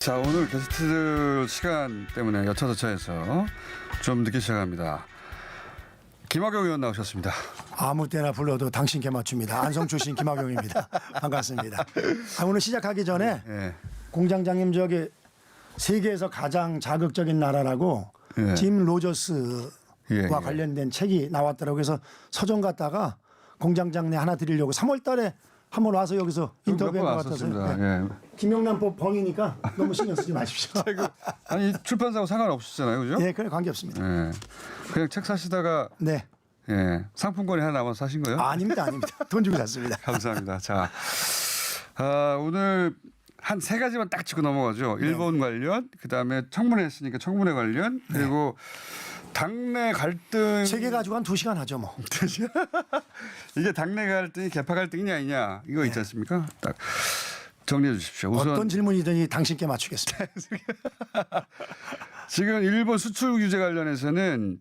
자, 오늘 게스트 시간 때문에 여차저차해서 좀 늦게 시작합니다. 김학용 의원 나오셨습니다. 아무 때나 불러도 당신께 맞춥니다. 안성 출신 김학용입니다. 반갑습니다. 오늘 시작하기 전에 예. 공장장님 저기 세계에서 가장 자극적인 나라라고 예. 짐 로저스와 예. 관련된 책이 나왔더라고요. 그래서 서점 갔다가 공장장님 하나 드리려고 3월 달에 한번 와서 여기서 인터뷰한 것 같아서요. 네. 예. 김영란법 범이니까 너무 신경 쓰지 마십시오. 아니 출판사하고 상관없으시잖아요, 그죠? 예, 그래 관계없습니다. 예. 그냥 책 사시다가 네. 예. 상품권이 하나 남아서 사신 거예요? 아닙니다. 돈 주고 샀습니다. 감사합니다. 자, 오늘 한 세 가지만 딱 짚고 넘어가죠. 일본 관련, 그 다음에 청문회 했으니까 청문회 관련, 그리고 당내 갈등. 세 개 가지고 한 2시간 하죠, 뭐. 이게 당내 갈등이 개파 갈등이냐 아니냐 이거 있지 않습니까? 딱 정리해 주십시오. 우선 어떤 질문이든지 당신께 맞추겠습니다. 지금 일본 수출 규제 관련해서는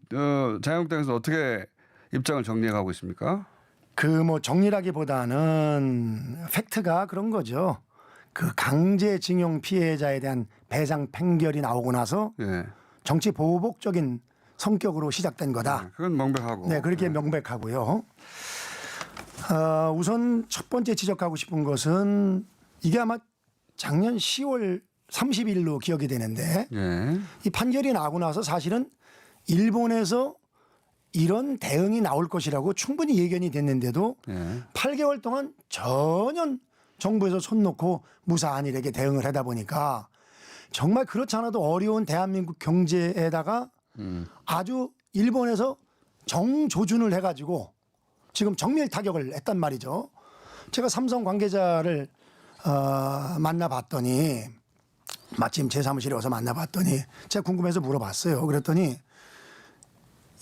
자유한국당에서 어떻게 입장을 정리해 가고 있습니까? 그 뭐 정리라기보다는 팩트가 그런 거죠. 그 강제징용 피해자에 대한 배상 판결이 나오고 나서 예. 정치 보복적인 성격으로 시작된 거다. 그건 명백하고. 네, 그렇게 명백하고요. 우선 첫 번째 지적하고 싶은 것은 이게 아마 작년 10월 30일로 기억이 되는데 예. 이 판결이 나고 나서 사실은 일본에서 이런 대응이 나올 것이라고 충분히 예견이 됐는데도 예. 8개월 동안 전혀 정부에서 손 놓고 무사한 일에게 대응을 하다 보니까 정말 그렇지 않아도 어려운 대한민국 경제에다가 아주 일본에서 정조준을 해가지고 지금 정밀 타격을 했단 말이죠. 제가 삼성 관계자를 만나봤더니 마침 제 사무실에 와서 만나봤더니 제가 궁금해서 물어봤어요. 그랬더니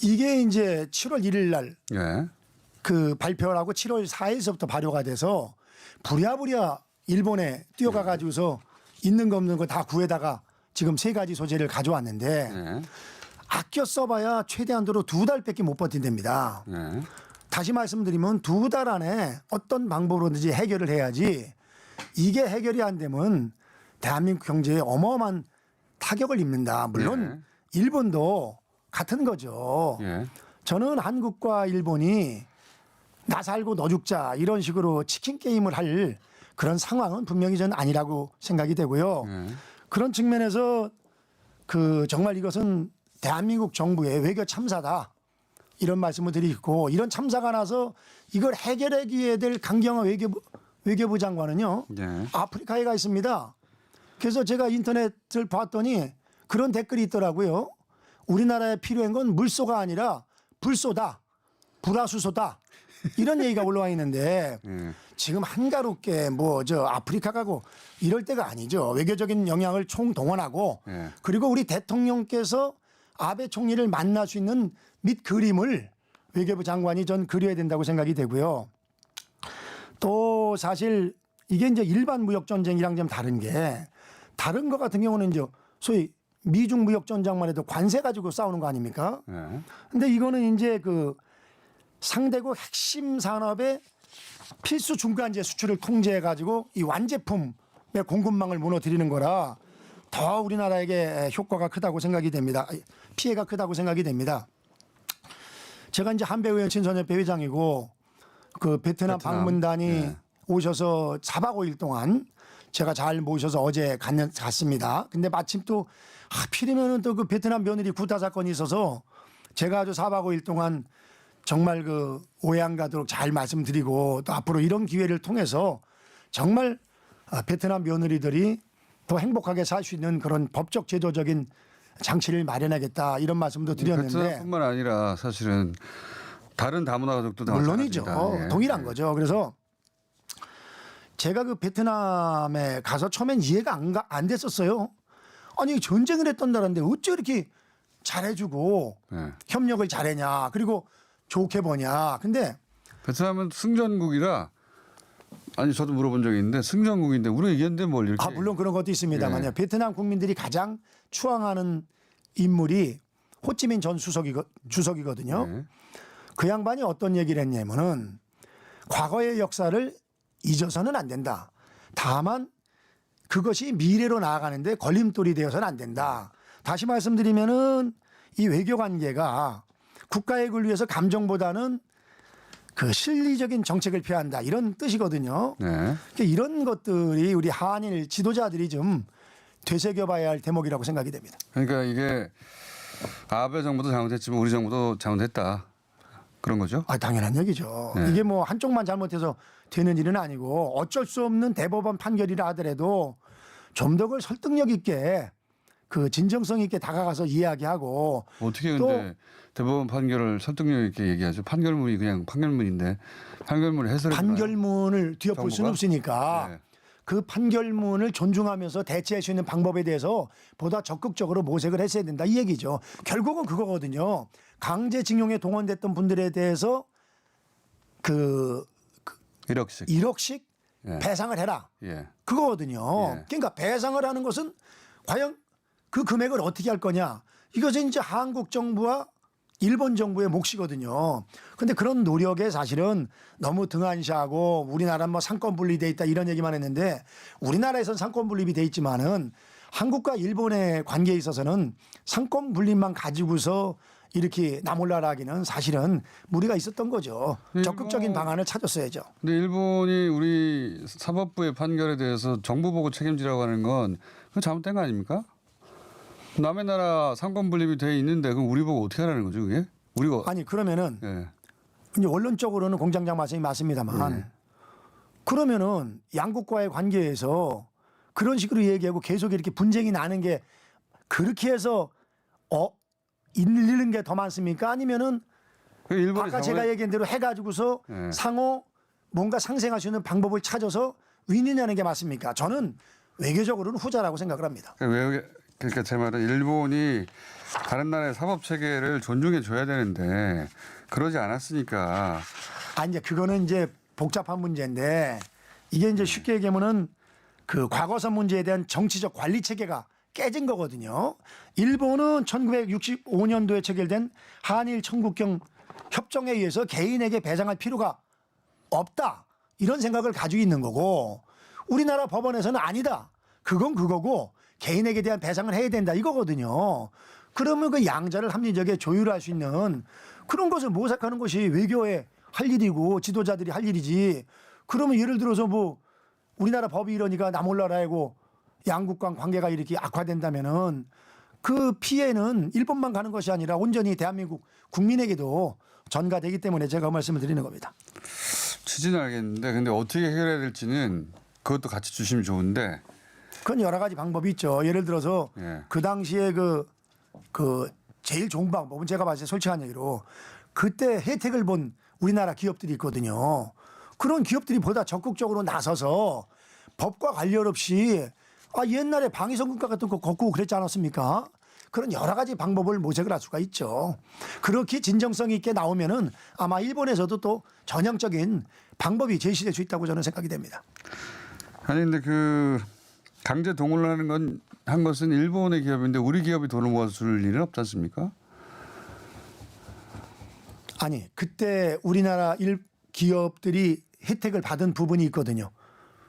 이게 이제 7월 1일 날 예. 그 발표를 하고 7월 4일서부터 발효가 돼서 부랴부랴 일본에 뛰어가 가지고서 있는 거 없는 거 다 구해다가 지금 3가지 소재를 가져왔는데 예. 아껴 써봐야 최대한도로 2달밖에 못 버틴답니다. 예. 다시 말씀드리면 2달 안에 어떤 방법으로든지 해결을 해야지 이게 해결이 안 되면 대한민국 경제에 어마어마한 타격을 입는다. 물론 일본도 같은 거죠. 예. 저는 한국과 일본이 나 살고 너 죽자 이런 식으로 치킨 게임을 할 그런 상황은 분명히 저는 아니라고 생각이 되고요. 그런 측면에서 그 정말 이것은 대한민국 정부의 외교 참사다 이런 말씀을 드리고 이런 참사가 나서 이걸 해결하기에 될 강경화 외교부 장관은요. 예. 아프리카에 가 있습니다. 그래서 제가 인터넷을 봤더니 그런 댓글이 있더라고요. 우리나라에 필요한 건 물소가 아니라 불소다. 불화수소다. 이런 얘기가 올라와 있는데 지금 한가롭게 뭐 저 아프리카 가고 이럴 때가 아니죠. 외교적인 영향을 총동원하고 그리고 우리 대통령께서 아베 총리를 만날 수 있는 밑 그림을 외교부 장관이 전 그려야 된다고 생각이 되고요. 또 사실 이게 이제 일반 무역 전쟁이랑 좀 다른 게 다른 것 같은 경우는 이제 소위 미중 무역 전쟁만 해도 관세 가지고 싸우는 거 아닙니까? 근데 이거는 이제 그 상대국 핵심 산업의 필수 중간재 수출을 통제해 가지고 이 완제품의 공급망을 무너뜨리는 거라 더 우리나라에게 효과가 크다고 생각이 됩니다. 피해가 크다고 생각이 됩니다. 제가 이제 한배우연 친선협회 회장이고 그 베트남 방문단이 오셔서 4박 5일 동안 제가 잘 모셔서 어제 갔습니다. 근데 마침 또 하필이면은 또 그 베트남 며느리 구타 사건이 있어서 제가 아주 4박 5일 동안 정말 그 오해 안 가도록 잘 말씀드리고 또 앞으로 이런 기회를 통해서 정말 베트남 며느리들이 더 행복하게 살 수 있는 그런 법적 제도적인 장치를 마련하겠다 이런 말씀도 드렸는데 베트남뿐만 아니라 사실은 다른 다문화 가족도 다 물론이죠. 마찬가지입니다. 동일한 거죠. 그래서 제가 그 베트남에 가서 처음엔 이해가 안 됐었어요. 아니 전쟁을 했던 나라인데 어째 이렇게 잘해주고 협력을 잘했냐 그리고 좋게 보냐. 근데 베트남은 승전국이라 아니 저도 물어본 적이 있는데 승전국인데 우리가 이겼는데 뭘 이렇게. 물론 그런 것도 있습니다만요. 베트남 국민들이 가장 추앙하는 인물이 호치민 전 주석이거든요. 그 양반이 어떤 얘기를 했냐면은 과거의 역사를 잊어서는 안 된다. 다만 그것이 미래로 나아가는데 걸림돌이 되어서는 안 된다. 다시 말씀드리면은 이 외교 관계가 국가익을 위해서 감정보다는 그 실리적인 정책을 펴한다 이런 뜻이거든요. 네. 그러니까 이런 것들이 우리 한일 지도자들이 좀 되새겨봐야 할 대목이라고 생각이 됩니다. 그러니까 이게 아베 정부도 잘못했지만 우리 정부도 잘못했다. 그런 거죠? 아, 당연한 얘기죠. 네. 이게 뭐 한쪽만 잘못해서 되는 일은 아니고 어쩔 수 없는 대법원 판결이라 하더라도 좀 더 그걸 설득력 있게 그 진정성 있게 다가가서 이야기하고 어떻게 또 근데 대법원 판결을 설득력 있게 얘기하죠? 판결문이 그냥 판결문인데 판결문을 해설해 판결문을 뒤엎을 수는 정부가? 없으니까 네. 그 판결문을 존중하면서 대체할 수 있는 방법에 대해서 보다 적극적으로 모색을 했어야 된다 이 얘기죠. 결국은 그거거든요. 강제징용에 동원됐던 분들에 대해서 그 1억씩. 1억씩 예. 배상을 해라. 예. 그거거든요. 예. 그러니까 배상을 하는 것은 과연 그 금액을 어떻게 할 거냐. 이것은 이제 한국 정부와 일본 정부의 몫이거든요. 근데 그런 노력에 사실은 너무 등한시하고 우리나라는 뭐 상권 분리돼 있다 이런 얘기만 했는데 우리나라에선 상권 분립이 돼 있지만은 한국과 일본의 관계에 있어서는 상권 분립만 가지고서 이렇게 나몰라라기는 사실은 무리가 있었던 거죠. 적극적인 방안을 찾았어야죠. 근데 일본이 우리 사법부의 판결에 대해서 정부 보고 책임지라고 하는 건 그건 잘못된 거 아닙니까? 남의 나라 상권 분립이 돼 있는데 그럼 우리 보고 어떻게 하라는 거죠, 그게? 우리가 아니 그러면은 예. 이제 원론적으로는 공장장 말씀이 맞습니다만 그러면은 양국과의 관계에서 그런 식으로 얘기하고 계속 이렇게 분쟁이 나는 게 그렇게 해서 잃는 게 더 많습니까? 아니면은 그 일본이 아까 제가 얘기한 대로 해가지고서 네. 상호 뭔가 상생할 수 있는 방법을 찾아서 윈윈하는 게 맞습니까? 저는 외교적으로는 후자라고 생각을 합니다. 그러니까 제 말은 일본이 다른 나라의 사법 체계를 존중해 줘야 되는데 그러지 않았으니까 이제 그거는 이제 복잡한 문제인데 이게 이제 쉽게 얘기하면은 그 과거사 문제에 대한 정치적 관리 체계가 깨진 거거든요. 일본은 1965년도에 체결된 한일 청국경 협정에 의해서 개인에게 배상할 필요가 없다. 이런 생각을 가지고 있는 거고 우리나라 법원에서는 아니다. 그건 그거고 개인에게 대한 배상을 해야 된다 이거거든요. 그러면 그 양자를 합리적에 조율할 수 있는 그런 것을 모색하는 것이 외교의 할 일이고 지도자들이 할 일이지. 그러면 예를 들어서 뭐 우리나라 법이 이러니까 나몰라라고 양국 간 관계가 이렇게 악화된다면은 그 피해는 일본만 가는 것이 아니라 온전히 대한민국 국민에게도 전가되기 때문에 제가 그 말씀을 드리는 겁니다. 취지는 알겠는데 근데 어떻게 해결해야 될지는 그것도 같이 주시면 좋은데 그건 여러 가지 방법이 있죠. 예를 들어서 예. 그 당시에 그 제일 좋은 방법은 제가 봤을 때 솔직한 얘기로 그때 혜택을 본 우리나라 기업들이 있거든요. 그런 기업들이 보다 적극적으로 나서서 법과 관련 없이 옛날에 방위성급과 같은 거 걷고 그랬지 않았습니까? 그런 여러 가지 방법을 모색을 할 수가 있죠. 그렇게 진정성 있게 나오면은 아마 일본에서도 또 전형적인 방법이 제시될 수 있다고 저는 생각이 됩니다. 아니 근데 그 강제 동원을 하는 한 것은 일본의 기업인데 우리 기업이 돈을 모아서 줄 일은 없지 않습니까? 아니 그때 우리나라 기업들이 혜택을 받은 부분이 있거든요.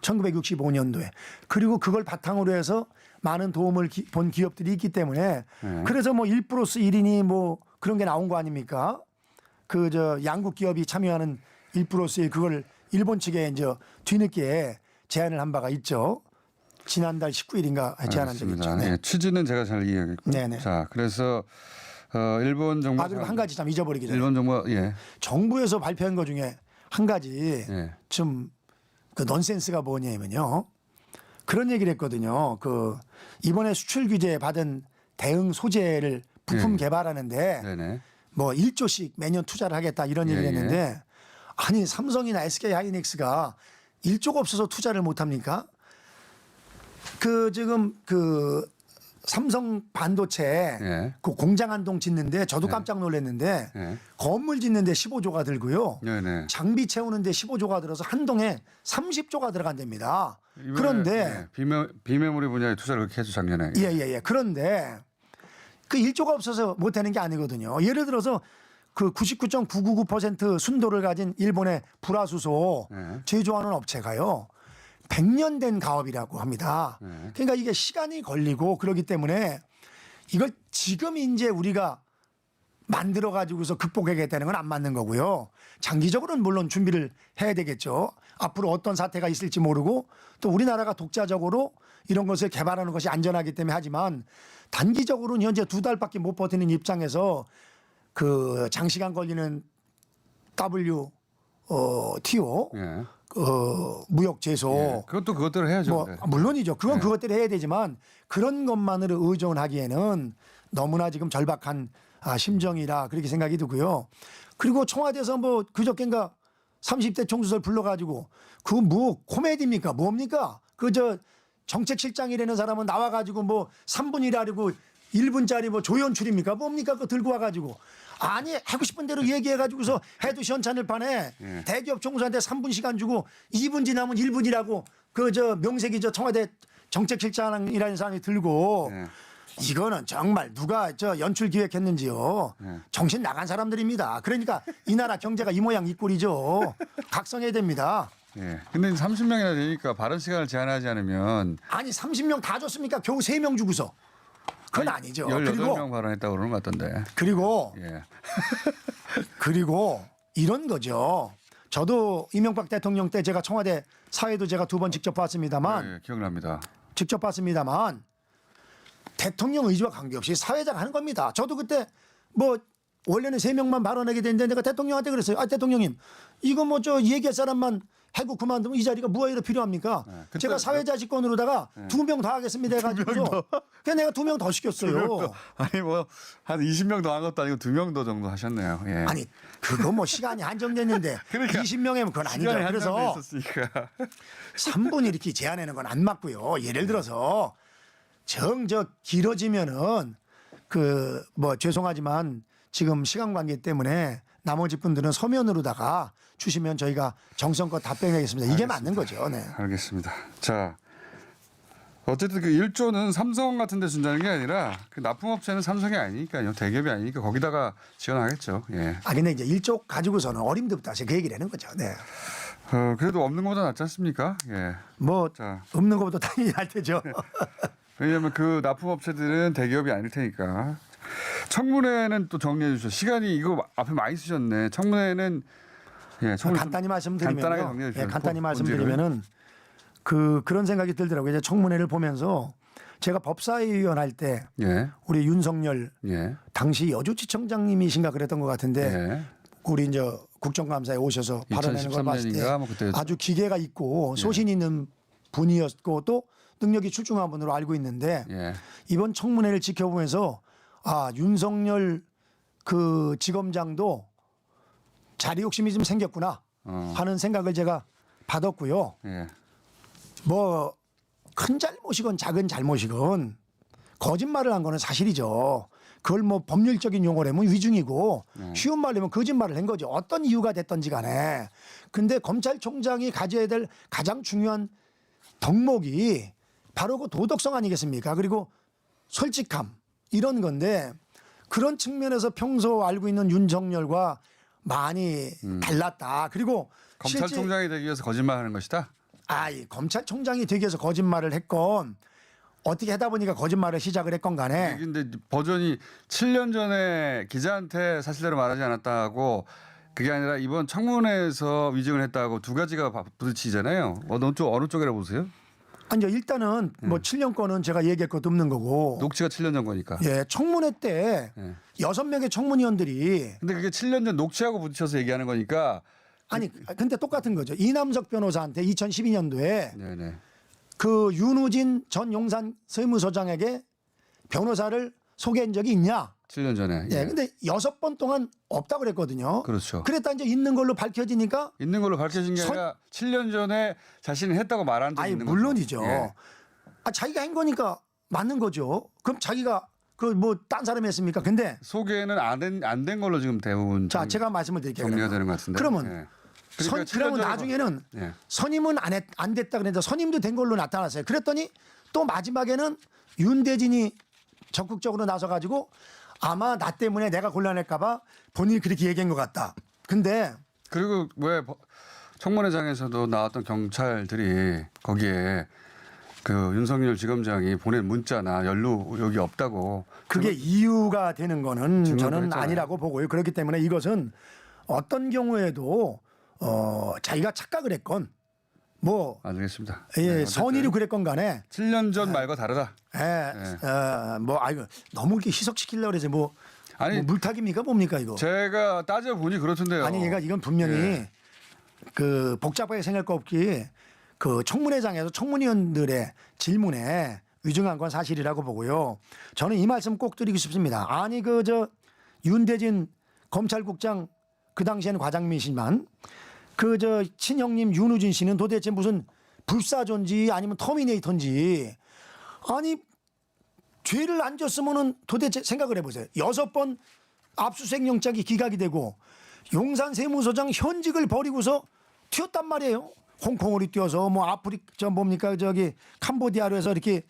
1965년도에. 그리고 그걸 바탕으로 해서 많은 도움을 본 기업들이 있기 때문에 그래서 뭐 1+1이니 뭐 그런 게 나온 거 아닙니까? 그 양국 기업이 참여하는 1+1 그걸 일본 측에 이제 뒤늦게 제안을 한 바가 있죠. 지난달 19일인가 제안한 적이 있죠. 네. 네, 취지는 제가 잘 이해하겠고. 네네. 자, 그래서 일본 정부 그리고 한 가지 참 잊어버리기 전에 일본 정부가 예. 정부에서 발표한 것 중에 한 가지 예. 좀 그 넌센스가 뭐냐면요. 그런 얘기를 했거든요. 그 이번에 수출 규제 받은 대응 소재를 부품 개발하는데 네네. 뭐 1조씩 매년 투자를 하겠다 이런 얘기를 예, 했는데 아니 삼성이나 SK 하이닉스가 1조가 없어서 투자를 못 합니까? 그 지금 그 삼성 반도체 예. 그 공장 한 동 짓는데 저도 깜짝 놀랐는데 예. 건물 짓는데 15조가 들고요. 네네. 장비 채우는데 15조가 들어서 한 동에 30조가 들어간답니다. 이번에, 그런데 비메모리 분야에 투자를 그렇게 해서 작년에. 예. 그런데 그 1조가 없어서 못 하는 게 아니거든요. 예를 들어서 그 99.999% 순도를 가진 일본의 불화수소 예. 제조하는 업체가요. 100년 된 가업이라고 합니다. 그러니까 이게 시간이 걸리고 그러기 때문에 이걸 지금 이제 우리가 만들어 가지고서 극복하겠다는 건 안 맞는 거고요. 장기적으로는 물론 준비를 해야 되겠죠. 앞으로 어떤 사태가 있을지 모르고 또 우리나라가 독자적으로 이런 것을 개발하는 것이 안전하기 때문에 하지만 단기적으로는 현재 2달밖에 못 버티는 입장에서 그 장시간 걸리는 WTO 예. 무역 제소 예. 그것도 그것대로 해야죠. 뭐 네. 물론이죠. 그건 네. 그것대로 해야 되지만 그런 것만으로 의존하기에는 너무나 지금 절박한 심정이라 그렇게 생각이 들고요. 그리고 청와대에서 뭐 그저께인가 30대 총수들 불러가지고 그거 뭐 코미디입니까? 뭡니까? 그 저 정책실장이라는 사람은 나와가지고 뭐 3분이라고 1분짜리 뭐 조연출입니까? 뭡니까? 그거 들고 와가지고 아니 하고 싶은 대로 얘기해가지고서 해도 시원찮을 판에 예. 대기업 총수한테 3분 시간 주고 2분 지나면 1분이라고 그 저 명색이 저 청와대 정책실장이라는 사람이 들고 예. 이거는 정말 누가 저 연출 기획했는지요. 정신 나간 사람들입니다. 그러니까 이 나라 경제가 이 모양 이 꼴이죠. 각성해야 됩니다. 예. 근데 30명이나 되니까 발언 시간을 제한하지 않으면 아니 30명 다 줬습니까? 겨우 3명 주고서. 그건 아니죠. 18명 발언했다고 그러는 것 같던데. 그리고 예. 그리고 이런 거죠. 저도 이명박 대통령 때 제가 청와대 사회도 제가 2번 직접 봤습니다만 예, 기억납니다. 직접 봤습니다만 대통령 의지와 관계없이 사회자가 하는 겁니다. 저도 그때 뭐 원래는 3명만 발언하게 되는데 내가 대통령한테 그랬어요. 아 대통령님 이거 뭐 저 얘기할 사람만 해고 그만두면 이 자리가 뭐하러 필요합니까? 그때 제가 사회자 직권으로다가 2명 더 하겠습니다 해가지고 그냥 내가 2명 더 시켰어요. 아니 뭐 한 20명 더 한 것도 아니고 2명 더 정도 하셨네요. 예. 아니 그거 뭐 시간이 한정됐는데 그러니까 20명이면 그건 아니죠. 시간이 그래서 한정돼 있었으니까. 3분 이렇게 제한하는 건 안 맞고요. 예를 들어서 정적 길어지면은 그 뭐 죄송하지만 지금 시간 관계 때문에 나머지 분들은 서면으로다가 주시면 저희가 정성껏 답변하겠습니다. 이게 맞는 거죠. 네. 알겠습니다. 자, 어쨌든 그 1조는 삼성 같은 데 준다는 게 아니라 그 납품업체는 삼성이 아니니까요. 대기업이 아니니까 거기다가 지원하겠죠. 예. 아 근데 이제 일조 가지고서는 어림도부터 그 얘기를 하는 거죠. 네. 그래도 없는 것보다 낫지 않습니까? 예. 뭐 자. 없는 것보다 당연히 할 테죠. 왜냐하면 그 납품업체들은 대기업이 아닐 테니까. 청문회는 또 정리해 주시죠. 시간이 이거 앞에 많이 쓰셨네. 청문회는 예, 청문회 간단히 간단하게 말씀드리면요. 정리해 주세요. 예, 간단히 본질을. 말씀드리면은 그런 생각이 들더라고요. 이제 청문회를 보면서 제가 법사위원 할 때 예. 우리 윤석열 예. 당시 여주지청장님이신가 그랬던 것 같은데 예. 우리 이제 국정감사에 오셔서 발언하는 걸 봤을 때 2013년인가 뭐 그때였죠. 아주 기계가 있고 소신 있는 분이었고 또 능력이 출중한 분으로 알고 있는데 예. 이번 청문회를 지켜보면서 아 윤석열 그 지검장도 자리 욕심이 좀 생겼구나 하는 생각을 제가 받았고요. 예. 뭐 큰 잘못이건 작은 잘못이건 거짓말을 한 거는 사실이죠. 그걸 뭐 법률적인 용어로 하면 위증이고 쉬운 말로 하면 거짓말을 한 거죠. 어떤 이유가 됐든지 간에. 근데 검찰총장이 가져야 될 가장 중요한 덕목이 바로 그 도덕성 아니겠습니까? 그리고 솔직함 이런 건데 그런 측면에서 평소 알고 있는 윤석열과 많이 달랐다. 그리고 실제 검찰총장이 되기 위해서 거짓말하는 것이다. 이 검찰총장이 되기 위해서 거짓말을 했건 어떻게 하다 보니까 거짓말을 시작을 했건 간에 근데 버전이 7년 전에 기자한테 사실대로 말하지 않았다고 그게 아니라 이번 청문회에서 위증을 했다고 두 가지가 부딪히잖아요. 어느 쪽이라 보세요? 아니요 일단은 뭐 7년 건은 제가 얘기할 것도 없는 거고 녹취가 7년 전 거니까. 예 청문회 때 예. 6명의 청문위원들이 근데 그게 7년 전 녹취하고 부딪혀서 얘기하는 거니까. 아니 근데 똑같은 거죠. 이남석 변호사한테 2012년도에 네네. 그 윤우진 전 용산 세무서장에게 변호사를 소개한 적이 있냐? 7년 전에. 예. 근데 6번 동안 없다고 그랬거든요. 그렇죠. 그랬다 이제 있는 걸로 밝혀지니까 있는 걸로 밝혀진 게 아니라 7년 전에 자신이 했다고 말한 적이 아니 있는 물론이죠. 거죠. 예. 자기가 한 거니까 맞는 거죠. 그럼 자기가 그 뭐 딴 사람이 했습니까? 근데 소개는 안 된 걸로 지금 대부분 자 제가 말씀을 드릴게요. 정리가 그러면. 되는 것 같은데. 그러면 예. 그러니까 7년 그러면 전에 나중에는 예. 선임은 안 됐다 그랬는데 선임도 된 걸로 나타났어요. 그랬더니 또 마지막에는 윤대진이 적극적으로 나서가지고 아마 나 때문에 내가 곤란할까봐 본인이 그렇게 얘기한 것 같다. 근데 그리고 왜 청문회장에서도 나왔던 경찰들이 거기에 그 윤석열 지검장이 보낸 문자나 연루 의혹이 없다고. 그게 이유가 되는 거는 증언도 저는 했잖아요. 아니라고 보고요. 그렇기 때문에 이것은 어떤 경우에도 자기가 착각을 했건 뭐 알겠습니다. 예, 네, 어쨌든 선의로 그랬건 간에 7년 전 말과 다르다. 뭐 아이고 너무 이렇게 희석시키려고 그러지 뭐, 아니, 뭐 물타기입니까 뭡니까 이거? 제가 따져보니 그렇던데요. 아니 얘가 이건 분명히 예. 그 복잡하게 생각할 거 없기 그 청문회장에서 청문위원들의 질문에 위중한 건 사실이라고 보고요. 저는 이 말씀 꼭 드리고 싶습니다. 아니 그 저 윤대진 검찰국장 그 당시에는 과장이시지만 그 저 친형님 윤우진 씨는 도대체 무슨 불사조인지 아니면 터미네이터인지 아니 죄를 안 졌으면은 도대체 생각을 해보세요. 6번 압수수색 영장이 기각이 되고 용산 세무서장 현직을 버리고서 튀었단 말이에요. 홍콩으로 뛰어서 뭐 아프리카 저 뭡니까 저기 캄보디아로 해서 이렇게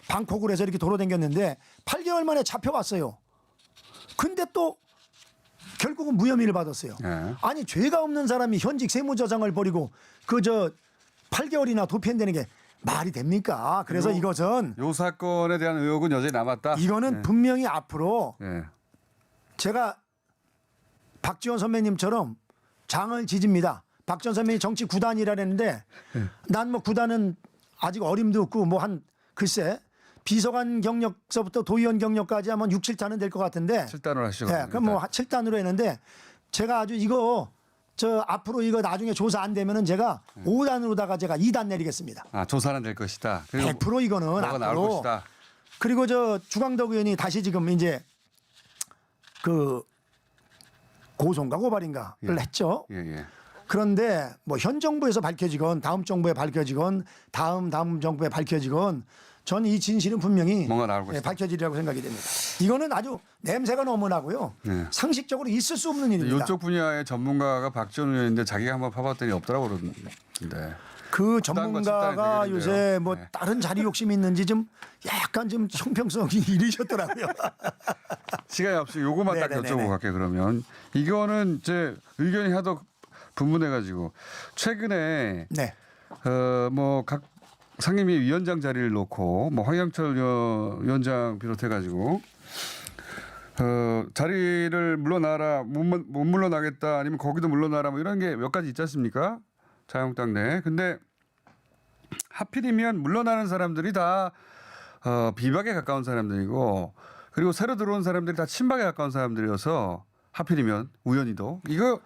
방콕으로 해서 이렇게 돌아다녔는데 8개월 만에 잡혀왔어요. 근데 또 결국은 무혐의를 받았어요. 예. 아니 죄가 없는 사람이 현직 세무서장을 버리고 그 저 8개월이나 도피한다는 게 말이 됩니까? 그래서 이것은 요 사건에 대한 의혹은 여전히 남았다. 이거는 분명히 앞으로 예. 제가 박지원 선배님처럼 장을 지집니다. 박지원 선배님이 정치 9단이라 했는데 난 뭐 9단은 아직 어림도 없고 뭐 한 글쎄 비서관 경력서부터 도의원 경력까지 하면 6, 7단은 될 것 같은데 7단으로 하시고. 예, 그럼 뭐 7단으로 했는데 제가 아주 이거 저 앞으로 이거 나중에 조사 안 되면은 제가 5단으로다가 제가 2단 내리겠습니다. 아, 조사는 될 것이다. 그리고 100% 이거는 뭐가 나올 앞으로 것이다. 그리고 저 주광덕 의원이 다시 지금 이제 그 고소인가 고발인가를 했죠. 예, 예. 그런데 뭐 현 정부에서 밝혀지건 다음 정부에 밝혀지건 다음 정부에 밝혀지건 전 이 진실은 분명히 뭔가 나올 것이다. 밝혀지리라고 생각이 됩니다. 이거는 아주 냄새가 너무 나고요. 네. 상식적으로 있을 수 없는 일입니다. 이쪽 분야의 전문가가 박지원 의원인데 자기가 한번 파봤더니 없더라고 그러는데. 그 집단과 전문가가 집단이 요새 되겠는데요. 뭐 네. 다른 자리 욕심이 있는지 좀 약간 좀 형평성이 이르셨더라고요. 시간이 없이 요거만 딱 네네네네. 여쭤보고 갈게요. 그러면 이거는 제 의견이 하도 분분해가지고 최근에 네. 뭐 각 상임위 위원장 자리를 놓고 뭐 황영철 위원장 비롯해가지고 자리를 물러나라 못 물러나겠다 아니면 거기도 물러나라 뭐 이런 게 몇 가지 있지 않습니까? 자유한국당 내. 근데 하필이면 물러나는 사람들이 다 비박에 가까운 사람들이고 그리고 새로 들어온 사람들이 다 친박에 가까운 사람들이어서 하필이면 우연히도 이거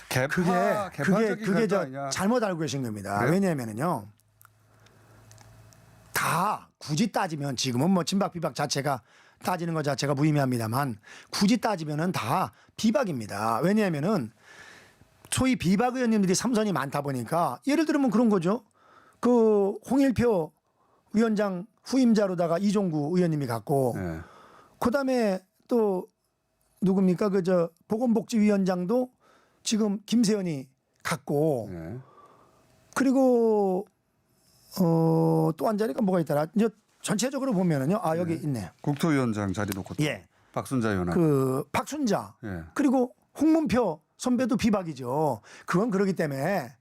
개파적인 그게 결정 저 아니냐. 잘못 알고 계신 겁니다. 그래요? 왜냐하면은요. 다 굳이 따지면 지금은 뭐 친박 비박 자체가 따지는 것 자체가 무의미합니다만 굳이 따지면은 다 비박입니다. 왜냐하면은 소위 비박 의원님들이 삼선이 많다 보니까 예를 들면 그런 거죠. 그 홍일표 위원장 후임자로다가 이종구 의원님이 갔고 네. 그다음에 또 누굽니까 그 저 보건복지위원장도 지금 김세연이 갔고 네. 그리고 또 한 자리가 뭐가 있더라. 이제 전체적으로 보면은요. 아 여기 있네요. 국토위원장 자리 놓고 또 예. 박순자 의원하고. 그 박순자 예. 그리고 홍문표 선배도 비박이죠. 그건 그러기 때문에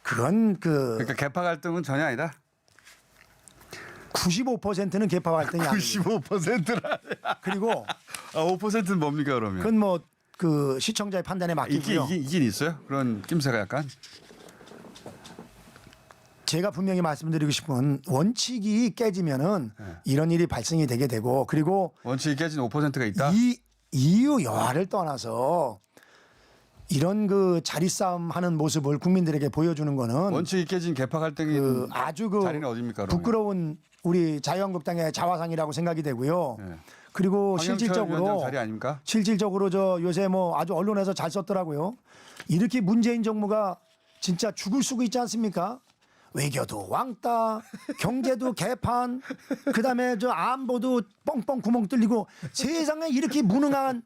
그건 그 그러니까 개파 갈등은 전혀 아니다. 95%는 개파 활동이 아닙니다. 95%라. 그리고 5%는 뭡니까 그러면? 그건 뭐 그 시청자의 판단에 맡기고요. 이긴 있어요? 그런 낌새가 약간. 제가 분명히 말씀드리고 싶은 원칙이 깨지면은 이런 일이 발생이 되게 되고 그리고 원칙이 깨진 5%가 있다. 이 이유 여하를 떠나서 이런 그 자리 싸움 하는 모습을 국민들에게 보여주는 거는 원칙이 깨진 개파 갈등이 그 아주 그 자리는 어디입니까? 그러면? 부끄러운 우리 자유한국당의 자화상이라고 생각이 되고요. 네. 그리고 황영철 위원장 실질적으로 자리 아닙니까? 실질적으로 저 요새 뭐 아주 언론에서 잘 썼더라고요. 이렇게 문재인 정부가 진짜 죽을 수고 있지 않습니까? 외교도 왕따, 경제도 개판, 그다음에 저 안보도 뻥뻥 구멍 뚫리고 세상에 이렇게 무능한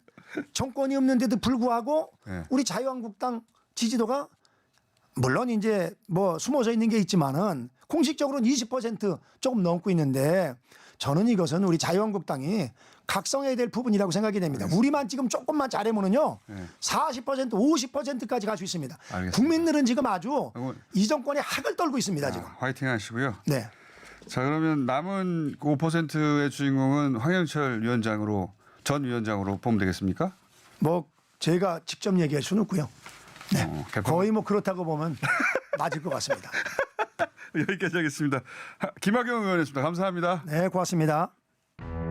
정권이 없는데도 불구하고 네. 우리 자유한국당 지지도가 물론 이제 뭐 숨어져 있는 게 있지만은 공식적으로는 20% 조금 넘고 있는데 저는 이것은 우리 자유한국당이 각성해야 될 부분이라고 생각이 됩니다. 우리만 지금 조금만 잘해보면요. 네. 40% 50%까지 갈 수 있습니다. 알겠습니다. 국민들은 지금 아주 오늘- 이 정권에 학을 떨고 있습니다. 지금. 화이팅 하시고요. 네. 자, 그러면 남은 5%의 주인공은 황영철 위원장으로 전 위원장으로 보면 되겠습니까? 뭐 제가 직접 얘기할 수는 없고요. 네. 개판- 거의 뭐 그렇다고 보면 맞을 것 같습니다. 여기까지 하겠습니다. 김학용 의원이었습니다. 감사합니다. 네, 고맙습니다.